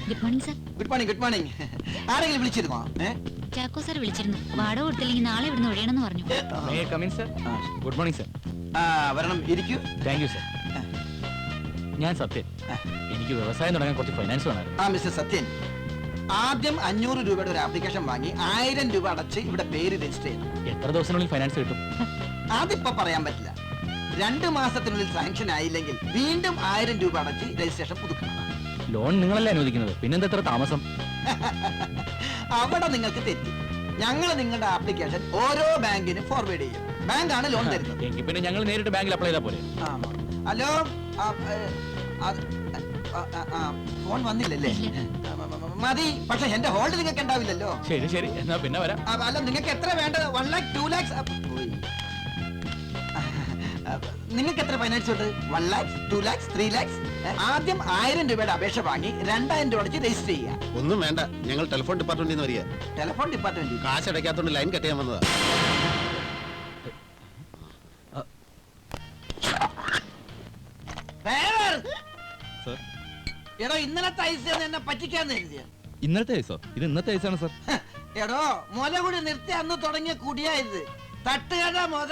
Good morning sir. Good morning, good morning. ആരെങ്കിലും വിളിച്ചിരുന്നോ? Chacko sir വിളിച്ചിരുന്നു. വാടക കൊടുത്തില്ലെങ്കിൽ നാളെ ഇവിടുന്ന് ഒഴിയണമെന്ന് പറഞ്ഞു. Good morning sir. വരണം, ഇരിക്കൂ. Thank you sir. ഞാൻ സത്യൻ. എനിക്ക് വ്യവസായം തുടങ്ങാൻ കുറച്ച് ഫൈനാൻസ് വേണം. മിസ്റ്റർ സത്യൻ, ആദ്യം 500 രൂപയുടെ ഒരു ആപ്ലിക്കേഷൻ വാങ്ങി 1000 രൂപ അടച്ച് ഇവിടെ പേര് രജിസ്റ്റർ ചെയ്യണം. എത്ര ദിവസത്തിനുള്ളിൽ ഫൈനാൻസ് കിട്ടും? അതിപ്പോ പറയാൻ പറ്റില്ല. 2 മാസത്തിനുള്ളിൽ സാങ്ഷൻ ആയില്ലെങ്കിൽ വീണ്ടും 1000 രൂപ അടച്ച് രജിസ്ട്രേഷൻ പുതുക്കണം. ലോൺ നിങ്ങളല്ലേ അനുവദിക്കുന്നത്, പിന്നെന്താ എത്ര താമസം? അവിടെ നിങ്ങൾക്ക് തെറ്റി. ഞങ്ങൾ നിങ്ങളുടെ ആപ്ലിക്കേഷൻ ഓരോ ബാങ്കിന് ഫോർവേഡ് ചെയ്യും. ബാങ്കാണ് ലോൺ തരുന്നത്. എങ്കിൽ പിന്നെ ഞങ്ങൾ നേരിട്ട് ബാങ്കിൽ അപ്ലൈ ചെയ്താൽ പോലെ. ഹലോ, ഫോൺ വന്നില്ലല്ലേ? മതി, പക്ഷെ എന്റെ ഹോൾഡ് നിങ്ങൾക്ക് ഉണ്ടാവില്ലല്ലോ. ശരി ശരി, എന്നാ പിന്നെ വരാം. അല്ല, നിങ്ങൾക്ക് എത്ര വേണ്ടത്? 1 lakh, 2 lakhs? നിങ്ങൾക്ക് എത്ര ഫൈനാൻസ് ഉണ്ട്? 1 lakh, 2 lakhs, 3 lakhs? ആദ്യം 1000 രൂപയുടെ അപേക്ഷ വാങ്ങി 2000 രൂപ അടച്ച് രജിസ്റ്റർ ചെയ്യുക. ഒന്നും വേണ്ട, ഞങ്ങൾ ടെലിഫോൺ ഡിപ്പാർട്ട്മെന്റിൽ നിന്ന് വരിക. ടെലിഫോൺ ഡിപ്പാർട്ട്മെന്റ് കാശ് അടയ്ക്കാത്തോണ്ട് ലൈൻ കട്ട് ചെയ്യാൻ വന്നതാ. എടോ, ഇന്നലത്തെ ഐസ് എന്നെ പറ്റിക്കാന്ന് കരുതിയ? ഇന്നത്തെ ഐസോ? ഇത് ഇന്നത്തെ ഐസാണ് സർ. എടോ, മുല കൂടി നിർത്തി അന്ന് തുടങ്ങിയ കുടിയായത്. തട്ടുകട മുതൽ